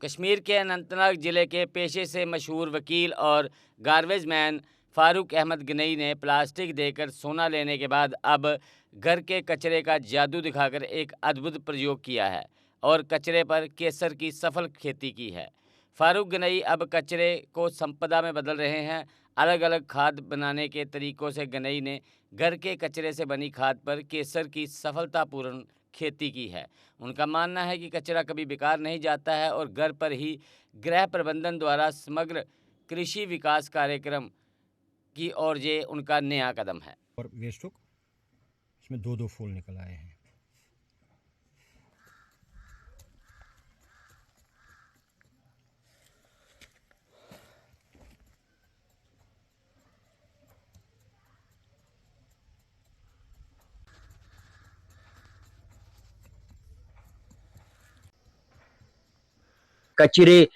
कश्मीर के अनंतनाग ज़िले के पेशे से मशहूर वकील और गार्बेज मैन फ़ारूक अहमद गनई ने प्लास्टिक देकर सोना लेने के बाद अब घर के कचरे का जादू दिखाकर एक अद्भुत प्रयोग किया है और कचरे पर केसर की सफल खेती की है। फ़ारूक गनई अब कचरे को संपदा में बदल रहे हैं। अलग अलग खाद बनाने के तरीकों से गनई ने घर के कचरे से बनी खाद पर केसर की सफलतापूर्ण खेती की है। उनका मानना है कि कचरा कभी बेकार नहीं जाता है और घर पर ही गृह प्रबंधन द्वारा समग्र कृषि विकास कार्यक्रम की ओर ये उनका नया कदम है। और वेस्ट हुक इसमें दो दो फूल निकल आए हैं। कचरे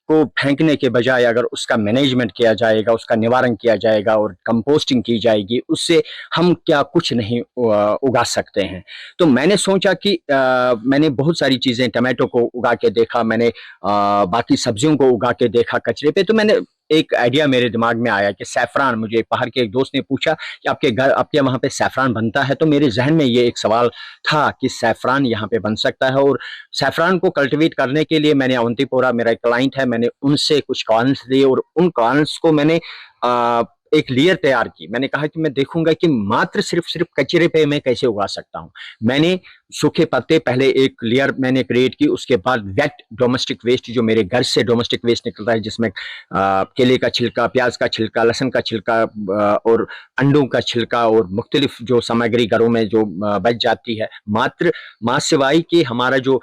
को फेंकने के बजाय अगर उसका मैनेजमेंट किया जाएगा, उसका निवारण किया जाएगा और कंपोस्टिंग की जाएगी, उससे हम क्या कुछ नहीं उगा सकते हैं। तो मैंने सोचा कि मैंने बहुत सारी चीज़ें, टमाटो को उगा के देखा, मैंने बाकी सब्जियों को उगा के देखा कचरे पे। तो मैंने एक आइडिया मेरे दिमाग में आया कि सैफरान, मुझे बाहर के एक दोस्त ने पूछा कि आपके वहाँ पे सैफरान बनता है? तो मेरे जहन में ये एक सवाल था कि सैफरान यहाँ पे बन सकता है। और सैफरान को कल्टीवेट करने के लिए मैंने अवंतीपोरा, मेरा एक क्लाइंट है, मैंने उनसे कुछ कॉर्न्स लिए और उन कॉर्न्स को मैंने एक लेयर तैयार की। मैंने कहा कि मैं देखूंगा कि मात्र सिर्फ कचरे पे मैं कैसे उगा सकता हूं। मैंने सूखे पत्ते पहले एक लेयर मैंने क्रिएट की, उसके बाद वेट डोमेस्टिक वेस्ट, जो मेरे घर से डोमेस्टिक वेस्ट निकलता है, जिसमें केले का छिलका, प्याज का छिलका, लहसुन का छिलका और अंडों का छिलका और मुख्तलिफ जो सामग्री घरों में जो बच जाती है, मात्र माँ सिवाय कि हमारा जो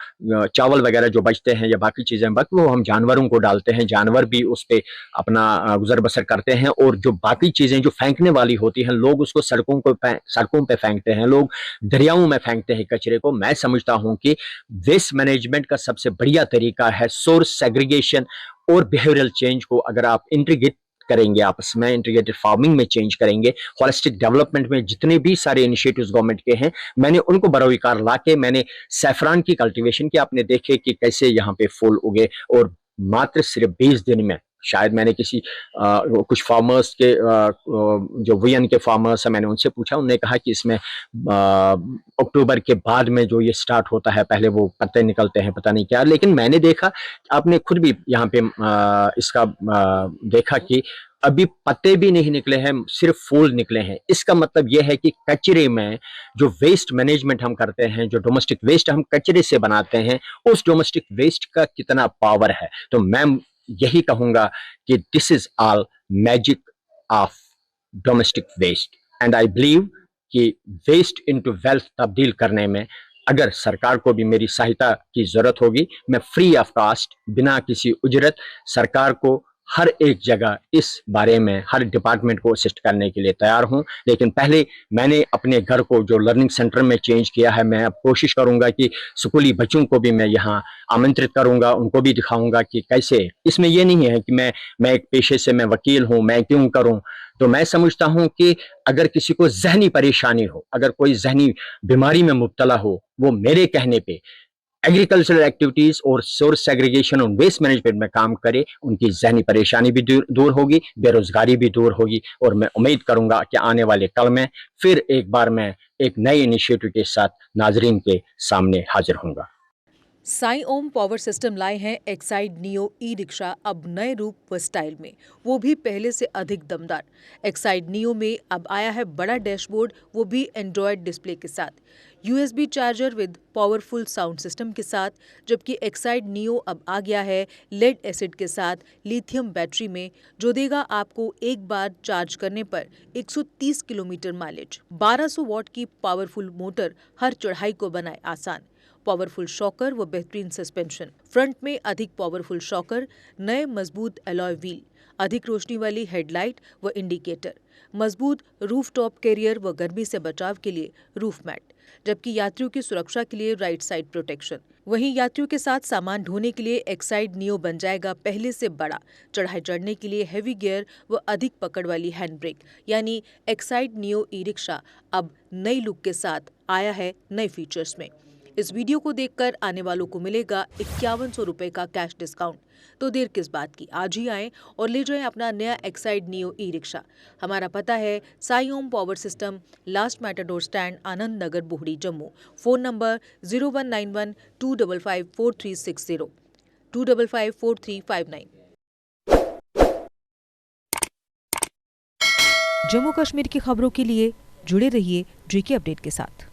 चावल वगैरह जो बचते हैं या बाकी चीजें बच, वो हम जानवरों को डालते हैं। जानवर भी उस पे अपना गुजर बसर करते हैं। और जो बाकी चीजें जो फेंकने वाली होती हैं, लोग उसको सड़कों पे फेंकते हैं, लोग दरियाओं में फेंकते हैं कचरे को। मैं समझता हूं कि वेस्ट मैनेजमेंट का सबसे बढ़िया तरीका है सोर्स सेग्रीगेशन और बिहेवियरल चेंज को अगर आप इंटीग्रेट करेंगे, आपस में इंटीग्रेटेड फार्मिंग में चेंज करेंगे, होलिस्टिक डेवलपमेंट में जितने भी सारे इनिशिएटिव्स गवर्नमेंट के हैं, मैंने उनको बरोकार लाके मैंने सैफरान की कल्टीवेशन की। आपने देखे कि कैसे यहाँ पे फूल उगे और मात्र सिर्फ 20 दिन में, शायद मैंने किसी कुछ फार्मर्स के जो वीएन के फार्मर्स हैं, मैंने उनसे पूछा, उन्होंने कहा कि इसमें अक्टूबर के बाद में जो ये स्टार्ट होता है, पहले वो पत्ते निकलते हैं, पता नहीं क्या। लेकिन मैंने देखा, आपने खुद भी यहाँ पे इसका देखा कि अभी पत्ते भी नहीं निकले हैं, सिर्फ फूल निकले हैं। इसका मतलब यह है कि कचरे में जो वेस्ट मैनेजमेंट हम करते हैं, जो डोमेस्टिक वेस्ट हम कचरे से बनाते हैं, उस डोमेस्टिक वेस्ट का कितना पावर है। तो मैं यही कहूंगा कि this is all magic of domestic waste and I believe कि वेस्ट इनटू वेल्थ तब्दील करने में अगर सरकार को भी मेरी सहायता की जरूरत होगी, मैं फ्री ऑफ कॉस्ट, बिना किसी उजरत, सरकार को हर एक जगह इस बारे में हर डिपार्टमेंट को असिस्ट करने के लिए तैयार हूं। लेकिन पहले मैंने अपने घर को जो लर्निंग सेंटर में चेंज किया है, मैं अब कोशिश करूंगा कि स्कूली बच्चों को भी मैं यहाँ आमंत्रित करूंगा, उनको भी दिखाऊंगा कि कैसे। इसमें यह नहीं है कि मैं एक पेशे से मैं वकील हूं, मैं क्यों करूं। तो मैं समझता हूं कि अगर किसी को जहनी परेशानी हो, अगर कोई जहनी बीमारी में मुब्तला हो, वो मेरे कहने पे एग्रीकल्चरल एक्टिविटीज और सोर्स सेग्रीगेशन और वेस्ट मैनेजमेंट में काम करे, उनकी जहनी परेशानी भी दूर होगी, बेरोजगारी भी दूर होगी। और मैं उम्मीद करूंगा कि आने वाले कल में फिर एक बार मैं एक नए इनिशिएटिव के साथ नाजरीन के सामने हाजिर होऊंगा। साई ओम पावर सिस्टम लाए हैं एक्साइड नियो ई रिक्शा, अब नए रूप व स्टाइल में, वो भी पहले से अधिक दमदार। एक्साइड नियो में अब आया है बड़ा डैशबोर्ड, वो भी एंड्रॉयड डिस्प्ले के साथ, USB charger with powerful sound system के साथ। जबकि एक्साइड नियो अब आ गया है लेड एसिड के साथ लिथियम बैटरी में, जो देगा आपको एक बार चार्ज करने पर 130 किलोमीटर माइलेज। 1200 वॉट की पावरफुल मोटर हर चढ़ाई को बनाए आसान। पावरफुल शॉकर व बेहतरीन सस्पेंशन, फ्रंट में अधिक पावरफुल शॉकर, नए मजबूत अलॉय व्हील, अधिक रोशनी वाली हेडलाइट व इंडिकेटर, मजबूत रूफटॉप कैरियर व गर्मी से बचाव के लिए रूफ मैट, जबकि यात्रियों की सुरक्षा के लिए राइट साइड प्रोटेक्शन। वहीं यात्रियों के साथ सामान ढोने के लिए एक्साइड नियो बन जाएगा पहले से बड़ा। चढ़ाई चढ़ने के लिए हैवी गियर व अधिक पकड़ वाली हैंड ब्रेक, यानी एक्साइड नियो ई रिक्शा अब नई लुक के साथ आया है नए फीचर्स में। इस वीडियो को देखकर आने वालों को मिलेगा 5100 रुपए का कैश डिस्काउंट। तो देर किस बात की, आज ही आएं और ले जाएं अपना नया एक्साइड नियो ई रिक्शा। हमारा पता है Sai Om power system, last matador stand, Anand Nagar, Bohri, Jammu. Phone number 0191 255 4360 255 4359। Jammu Kashmir की खबरों के लिए जुड़े रहिए JK अपडेट के साथ।